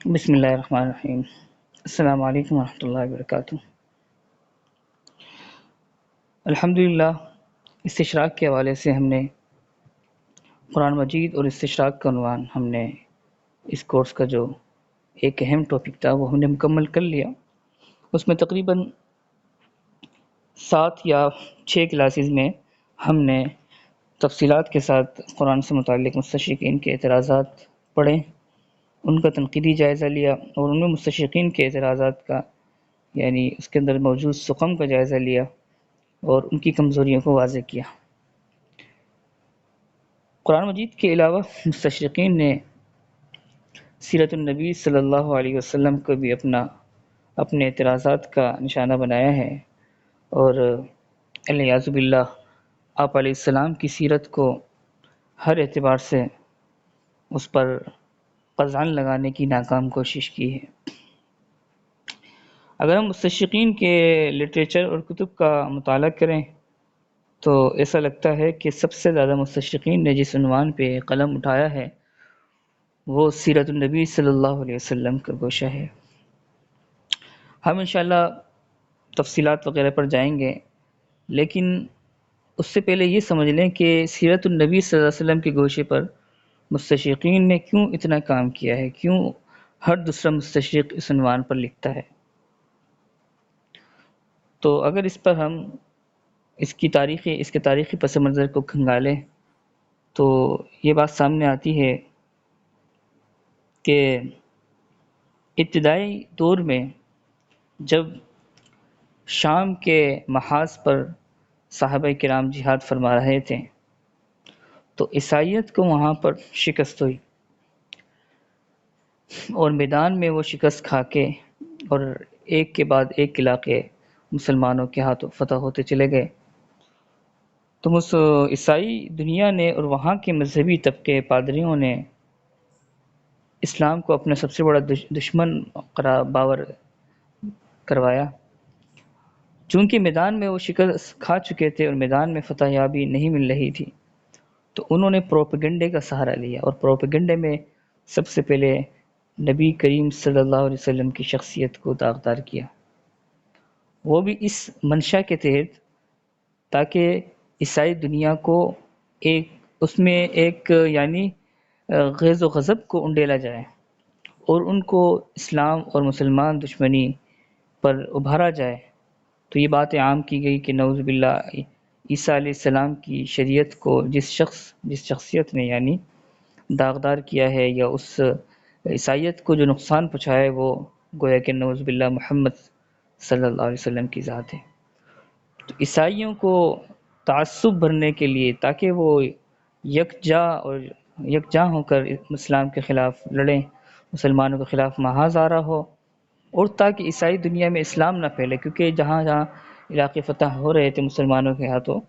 بسم اللہ الرحمن الرحیم۔ السلام علیکم ورحمۃ اللہ وبرکاتہ۔ الحمدللہ، استشراق کے حوالے سے ہم نے قرآن مجید اور استشراق کا عنوان ہم نے اس کورس کا جو ایک اہم ٹاپک تھا وہ ہم نے مکمل کر لیا۔ اس میں تقریباً 7 یا 6 کلاسز میں ہم نے تفصیلات کے ساتھ قرآن سے متعلق مستشرقین کے اعتراضات پڑھے، ان کا تنقیدی جائزہ لیا اور ان میں مستشرقین کے اعتراضات کا یعنی اس کے اندر موجود سقم کا جائزہ لیا اور ان کی کمزوریوں کو واضح کیا۔ قرآن مجید کے علاوہ مستشرقین نے سیرت النبی صلی اللہ علیہ وسلم کو بھی اپنے اعتراضات کا نشانہ بنایا ہے، اور الیاذ باللہ آپ علیہ السلام کی سیرت کو ہر اعتبار سے اس پر قزغن لگانے کی ناکام کوشش کی ہے۔ اگر ہم مستشرقین کے لٹریچر اور کتب کا مطالعہ کریں تو ایسا لگتا ہے کہ سب سے زیادہ مستشرقین نے جس عنوان پہ قلم اٹھایا ہے وہ سیرت النبی صلی اللہ علیہ وسلم کا گوشہ ہے۔ ہم انشاءاللہ تفصیلات وغیرہ پر جائیں گے، لیکن اس سے پہلے یہ سمجھ لیں کہ سیرت النبی صلی اللہ علیہ وسلم کے گوشے پر مستشرقین نے کیوں اتنا کام کیا ہے، کیوں ہر دوسرا مستشرق اس عنوان پر لکھتا ہے۔ تو اگر اس پر ہم اس کے تاریخی پس منظر کو کھنگالیں تو یہ بات سامنے آتی ہے کہ ابتدائی دور میں جب شام کے محاذ پر صحابہ کرام جہاد فرما رہے تھے تو عیسائیت کو وہاں پر شکست ہوئی اور میدان میں وہ شکست کھا کے اور ایک کے بعد ایک علاقے مسلمانوں کے ہاتھوں فتح ہوتے چلے گئے۔ تو اس عیسائی دنیا نے اور وہاں کے مذہبی طبقے پادریوں نے اسلام کو اپنا سب سے بڑا دشمن باور کروایا۔ چونکہ میدان میں وہ شکست کھا چکے تھے اور میدان میں فتح یابی نہیں مل رہی تھی، تو انہوں نے پروپیگنڈے کا سہارا لیا، اور پروپیگنڈے میں سب سے پہلے نبی کریم صلی اللہ علیہ وسلم کی شخصیت کو داغدار کیا، وہ بھی اس منشا کے تحت تاکہ عیسائی دنیا کو اس میں ایک یعنی غیظ و غضب کو انڈیلا جائے اور ان کو اسلام اور مسلمان دشمنی پر ابھارا جائے۔ تو یہ بات عام کی گئی کہ نعوذ باللہ عیسیٰ علیہ السلام کی شریعت کو جس شخصیت نے یعنی داغدار کیا ہے یا اس عیسائیت کو جو نقصان پہنچایا ہے وہ گویا کہ نعوذ باللہ محمد صلی اللہ علیہ وسلم کی ذات ہے۔ تو عیسائیوں کو تعصب بھرنے کے لیے تاکہ وہ یکجا ہو کر اسلام کے خلاف لڑیں، مسلمانوں کے خلاف محاذ آرا ہو، اور تاکہ عیسائی دنیا میں اسلام نہ پھیلے، کیونکہ جہاں علاقے فتح ہو رہے تھے مسلمانوں کے ہاتھوں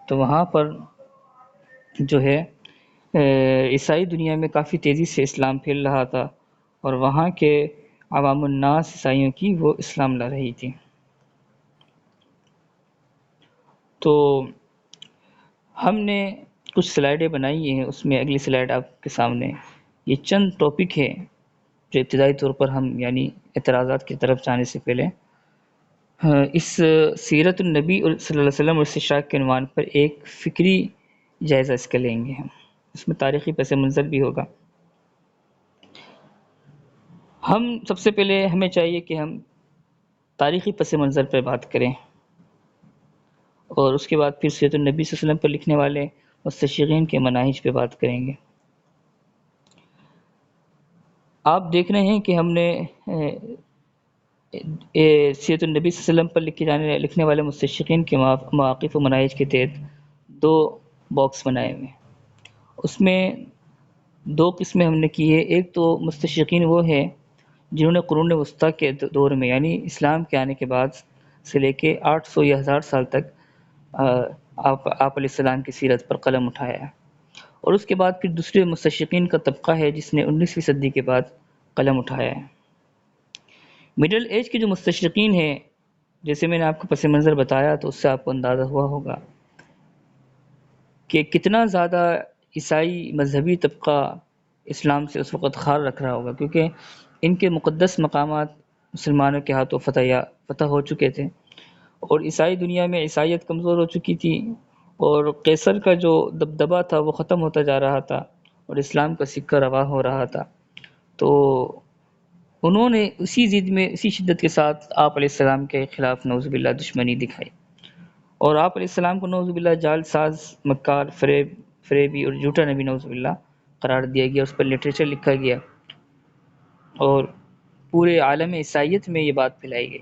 تو وہاں پر جو ہے عیسائی دنیا میں کافی تیزی سے اسلام پھیل رہا تھا اور وہاں کے عوام الناس عیسائیوں کی وہ اسلام لا رہی تھی۔ تو ہم نے کچھ سلائیڈیں بنائی ہیں، اس میں اگلی سلائیڈ آپ کے سامنے یہ چند ٹاپک ہے جو ابتدائی طور پر ہم یعنی اعتراضات کی طرف جانے سے پہلے اس سیرت النبی صلی اللہ علیہ وسلم اور استشراق کے عنوان پر ایک فکری جائزہ اس کا لیں گے۔ اس میں تاریخی پس منظر بھی ہوگا۔ ہم سب سے پہلے ہمیں چاہیے کہ ہم تاریخی پس منظر پر بات کریں اور اس کے بعد پھر سیرت النبی صلی اللہ علیہ وسلم پر لکھنے والے مستشرقین کے مناہج پہ بات کریں گے۔ آپ دیکھ رہے ہیں کہ ہم نے سیرت النبی صلی اللہ علیہ وسلم پر لکھنے والے مستشرقین کے مواقف و مناہج کے تحت 2 باکس بنائے ہوئے ہیں۔ اس میں 2 قسمیں ہم نے کی ہے۔ ایک تو مستشرقین وہ ہے جنہوں نے قرون وسطیٰ کے دور میں یعنی اسلام کے آنے کے بعد سے لے کے 800 یا 1000 سال تک آپ علیہ السلام کی سیرت پر قلم اٹھایا ہے، اور اس کے بعد پھر دوسرے مستشرقین کا طبقہ ہے جس نے 19ویں صدی کے بعد قلم اٹھایا ہے۔ مڈل ایج کے جو مستشرقین ہیں، جیسے میں نے آپ کو پس منظر بتایا تو اس سے آپ کو اندازہ ہوا ہوگا کہ کتنا زیادہ عیسائی مذہبی طبقہ اسلام سے اس وقت خار رکھ رہا ہوگا، کیونکہ ان کے مقدس مقامات مسلمانوں کے ہاتھوں فتح ہو چکے تھے، اور عیسائی دنیا میں عیسائیت کمزور ہو چکی تھی، اور قیصر کا جو دبدبہ تھا وہ ختم ہوتا جا رہا تھا، اور اسلام کا سکہ رواں ہو رہا تھا۔ تو انہوں نے اسی ضد میں اسی شدت کے ساتھ آپ علیہ السلام کے خلاف نعوذ باللہ دشمنی دکھائی، اور آپ علیہ السلام کو نعوذ باللہ جعل ساز، مکار، فریبی اور جھوٹا نبی نعوذ باللہ قرار دیا گیا، اس پر لٹریچر لکھا گیا، اور پورے عالم عیسائیت میں یہ بات پھیلائی گئی۔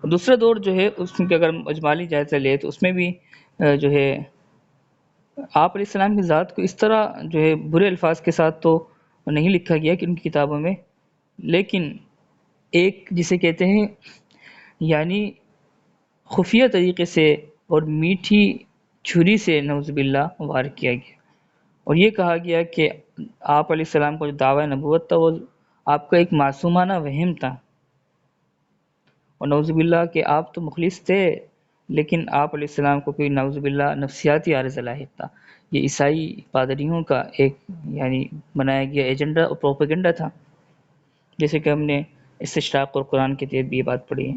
دوسرا دور جو ہے اس میں اگر اجمالی جائزہ لے تو اس میں بھی جو ہے آپ علیہ السلام کی ذات کو اس طرح جو ہے برے الفاظ کے ساتھ تو نہیں لکھا گیا کہ ان کی کتابوں میں، لیکن ایک جسے کہتے ہیں یعنی خفیہ طریقے سے اور میٹھی چھری سے نعوذ باللہ وار کیا گیا، اور یہ کہا گیا کہ آپ علیہ السلام کا جو دعویٰ نبوت تھا وہ آپ کا ایک معصومانہ وہم تھا، اور نعوذ باللہ کہ آپ تو مخلص تھے لیکن آپ علیہ السلام کو کوئی نعوذ باللہ نفسیاتی عارض لاحق تھا۔ یہ عیسائی پادریوں کا ایک یعنی بنایا گیا ایجنڈا اور پروپیگنڈا تھا، جیسے کہ ہم نے استشراق اور قرآن کے تحت بھی یہ بات پڑھی ہے۔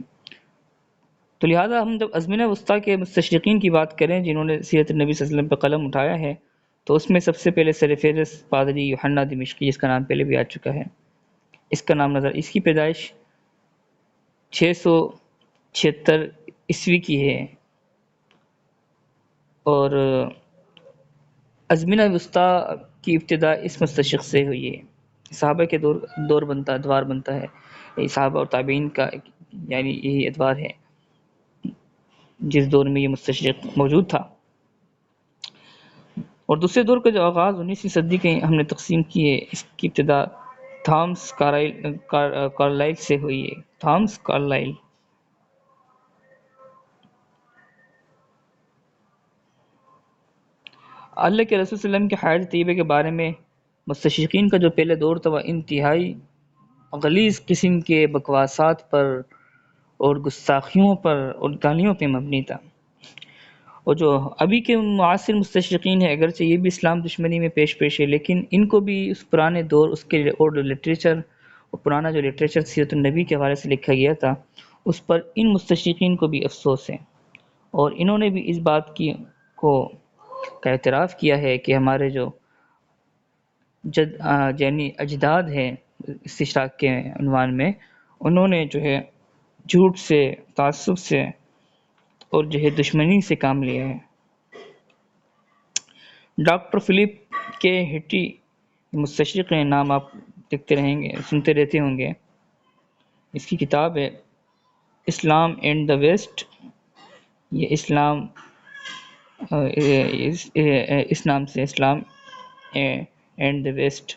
تو لہٰذا ہم جب ازمنہ وسطیٰ کے مستشرقین کی بات کریں جنہوں نے سیرت النبی صلی اللہ علیہ وسلم پہ قلم اٹھایا ہے، تو اس میں سب سے پہلے سرفہرست پادری یوحنا دمشقی، جس کا نام پہلے بھی آ چکا ہے، اس کا نام نظر، اس کی پیدائش 676 عیسوی کی ہے، اور ازمنہ وسطیٰ کی ابتدا اس مستشرق سے ہوئی ہے۔ صحابہ کے ادوار بنتا ہے، یہ صحابہ اور تابعین کا یعنی یہی ادوار ہے جس دور میں یہ مستشرق موجود تھا۔ اور دوسرے دور کا جو آغاز 19ویں صدی کے ہم نے تقسیم کی ہے، اس کی ابتدا تھامس کارلائل سے ہوئی ہے۔ تھامس کارلائل اللہ کے رسول صلی اللہ علیہ وسلم کے حیات طیبہ کے بارے میں مستشرقین کا جو پہلے دور تھا وہ انتہائی غلیظ قسم کے بکواسات پر اور گستاخیوں پر اور گالیوں پہ مبنی تھا، اور جو ابھی کے معاصر مستشرقین ہیں اگرچہ یہ بھی اسلام دشمنی میں پیش ہے، لیکن ان کو بھی اس پرانے دور اس کے اور لٹریچر اور پرانا جو لٹریچر سیرت النبی کے حوالے سے لکھا گیا تھا اس پر ان مستشرقین کو بھی افسوس ہے، اور انہوں نے بھی اس بات کا اعتراف کیا ہے کہ ہمارے جو یعنی اجداد ہیں استشراق کے عنوان میں، انہوں نے جو ہے جھوٹ سے، تعصب سے اور جو ہے دشمنی سے کام لیا ہے۔ ڈاکٹر فلپ کے ہٹی مستشرق ہیں، نام آپ دیکھتے رہیں گے، سنتے رہتے ہوں گے، اس کی کتاب ہے اسلام اینڈ دا ویسٹ، یہ اسلام اس نام سے اسلام اینڈ دا ویسٹ۔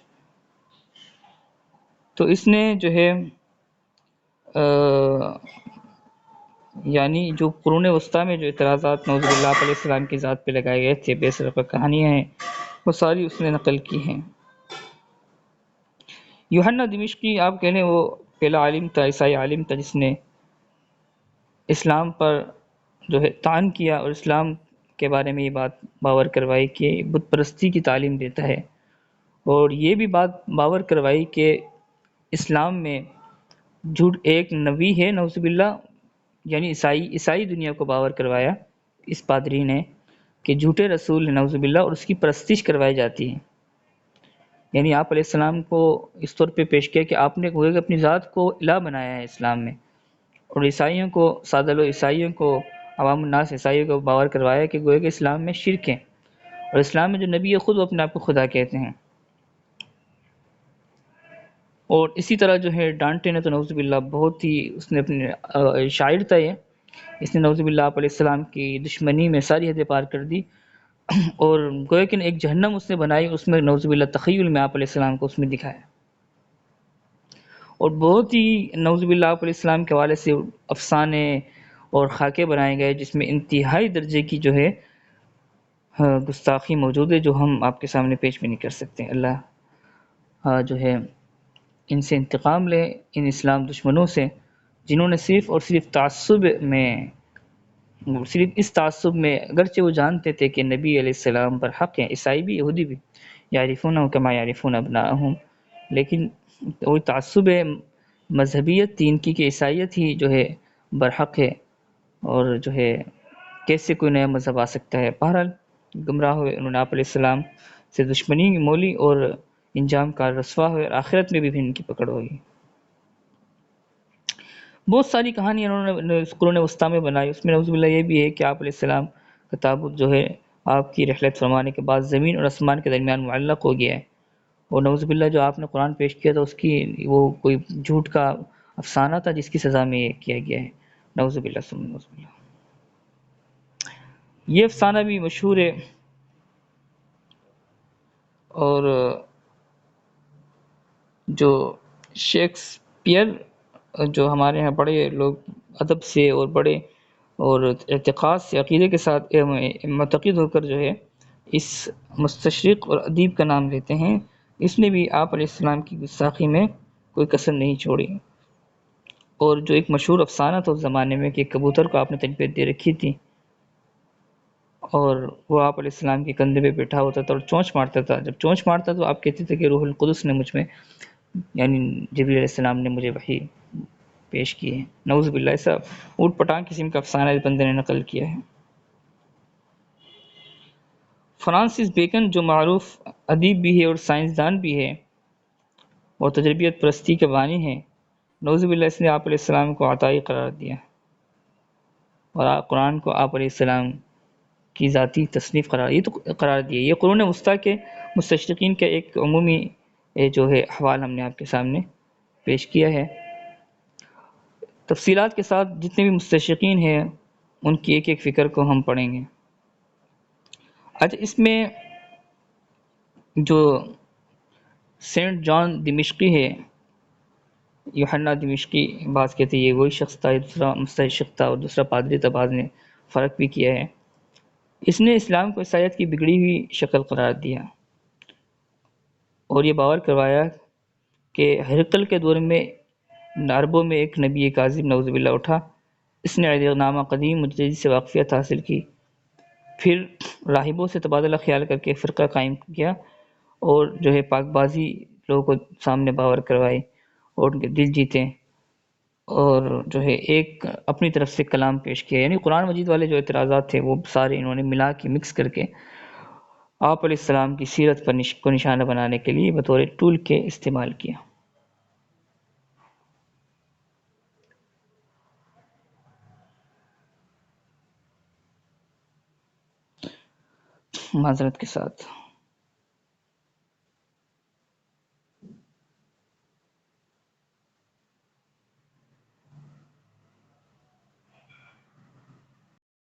تو اس نے جو ہے یعنی جو قرون وسطیٰ میں جو اعتراضات نعوذ باللہ علیہ السلام کی ذات پہ لگائے گئے تھے، بے سرپا کہانیاں ہیں، وہ ساری اس نے نقل کی ہیں۔ یوحنا دمشقی آپ کہہ لیں وہ پہلا عالم تھا، عیسائی عالم تھا جس نے اسلام پر جو ہے طعن کیا اور اسلام کے بارے میں یہ بات باور کروائی کہ بت پرستی کی تعلیم دیتا ہے، اور یہ بھی بات باور کروائی کہ اسلام میں جھوٹ ایک نبی ہے نعوذ باللہ، یعنی عیسائی دنیا کو باور کروایا اس پادری نے کہ جھوٹے رسول ہیں نعوذ باللہ، اور اس کی پرستش کروائی جاتی ہے۔ یعنی آپ علیہ السلام کو اس طور پہ پیش کیا کہ آپ نے گویا کہ اپنی ذات کو الہ بنایا ہے اسلام میں، اور عیسائیوں کو سادہ لو عیسائیوں کو عوام الناس عیسائیوں کو باور کروایا کہ گویا کہ اسلام میں شرک ہے، اور اسلام میں جو نبی ہے خود وہ اپنے آپ کو خدا کہتے ہیں۔ اور اسی طرح جو ہے ڈانٹے نے تو نعوذ باللہ بہت ہی اس نے اپنے شاعر تھا، یہ اس نے نعوذ باللہ آپ علیہ السلام کی دشمنی میں ساری حدیں پار کر دی، اور گویا کہ ایک جہنم اس نے بنائی، اس میں نعوذ باللہ تخیل میں آپ علیہ السلام کو اس میں دکھایا، اور بہت ہی نعوذ باللہ آپ علیہ السلام کے حوالے سے افسانے اور خاکے بنائے گئے جس میں انتہائی درجے کی جو ہے گستاخی موجود ہے، جو ہم آپ کے سامنے پیش بھی نہیں کر سکتے۔ اللہ جو ہے ان سے انتقام لے، ان اسلام دشمنوں سے جنہوں نے صرف اور صرف تعصب میں، صرف اس تعصب میں، اگرچہ وہ جانتے تھے کہ نبی علیہ السلام پر حق ہیں، عیسائی بھی یہودی بھی، یعرفونہ کما یعرفون ابناءہم، لیکن وہی تعصب مذہبیت تھی ان کی کہ عیسائیت ہی جو ہے برحق ہے، اور جو ہے کیسے کوئی نیا مذہب آ سکتا ہے۔ بہرحال گمراہ ہوئے، انہوں نے آپ علیہ السلام سے دشمنی مولی اور انجام کا رسوا ہوئے، اور آخرت میں بھی ان کی پکڑ ہوگی۔ بہت ساری کہانیاں انہوں نے قرون وسطیٰ میں بنائی، اس میں نعوذ باللہ یہ بھی ہے کہ آپ علیہ السلام کا تابوت جو ہے آپ کی رحلت فرمانے کے بعد زمین اور آسمان کے درمیان معلق ہو گیا ہے، اور نعوذ باللہ جو آپ نے قرآن پیش کیا تھا اس کی وہ کوئی جھوٹ کا افسانہ تھا جس کی سزا میں یہ کیا گیا ہے، نعوذ باللہ ثم نعوذ باللہ۔ یہ افسانہ بھی مشہور ہے، اور جو شیکسپیئر جو ہمارے ہاں بڑے لوگ ادب سے اور بڑے اور اعتقاد سے عقیدے کے ساتھ معتقد ہو کر جو ہے اس مستشرق اور ادیب کا نام لیتے ہیں، اس نے بھی آپ علیہ السلام کی گستاخی میں کوئی کسر نہیں چھوڑی، اور جو ایک مشہور افسانہ تھا اس زمانے میں کہ کبوتر کو آپ نے تربیت دے رکھی تھی اور وہ آپ علیہ السلام کے کندھے پہ بیٹھا ہوتا تھا اور چونچ مارتا تھا، جب چونچ مارتا تو آپ کہتے تھے کہ روح القدس نے مجھ میں، یعنی جبریل علیہ السلام نے مجھے وحی پیش کی ہے۔ نعوذ باللہ، ایسا اوٹ پٹانگ قسم کا افسانہ اس بندے نے نقل کیا ہے۔ فرانسس بیکن جو معروف ادیب بھی ہے اور سائنسدان بھی ہے اور تجربیت پرستی کے بانی ہے، نعوذ باللہ اس نے آپ علیہ السلام کو عطائی قرار دیا اور قرآن کو آپ علیہ السلام کی ذاتی تصنیف قرار دیا۔ یہ قرون وسطیٰ کے مستشرقین کا ایک عمومی جو ہے احوال ہم نے آپ کے سامنے پیش کیا ہے، تفصیلات کے ساتھ جتنے بھی مستشرقین ہیں ان کی ایک ایک فکر کو ہم پڑھیں گے۔ اچھا، اس میں جو سینٹ جان دمشقی ہے، یوحنا دمشقی، بعض کہتے ہیں یہ وہی شخص تھا، دوسرا مستشرق تھا اور دوسرا پادری تھا، بعض نے فرق بھی کیا ہے، اس نے اسلام کو عیسائیت کی بگڑی ہوئی شکل قرار دیا اور یہ باور کروایا کہ ہرقل کے دور میں عربوں میں ایک نبی کاذب نعوذ باللہ اٹھا، اس نے عہد نامہ قدیم مجدد سے واقفیت حاصل کی، پھر راہبوں سے تبادلہ خیال کر کے فرقہ قائم کیا اور جو ہے پاک بازی لوگوں کو سامنے باور کروائی اور ان کے دل جیتے، اور جو ہے ایک اپنی طرف سے کلام پیش کیا، یعنی قرآن مجید والے جو اعتراضات تھے وہ سارے انہوں نے ملا کے مکس کر کے آپ علیہ السلام کی سیرت پر کو نشانہ بنانے کے لیے بطور ٹول کے استعمال کیا۔ معذرت کے ساتھ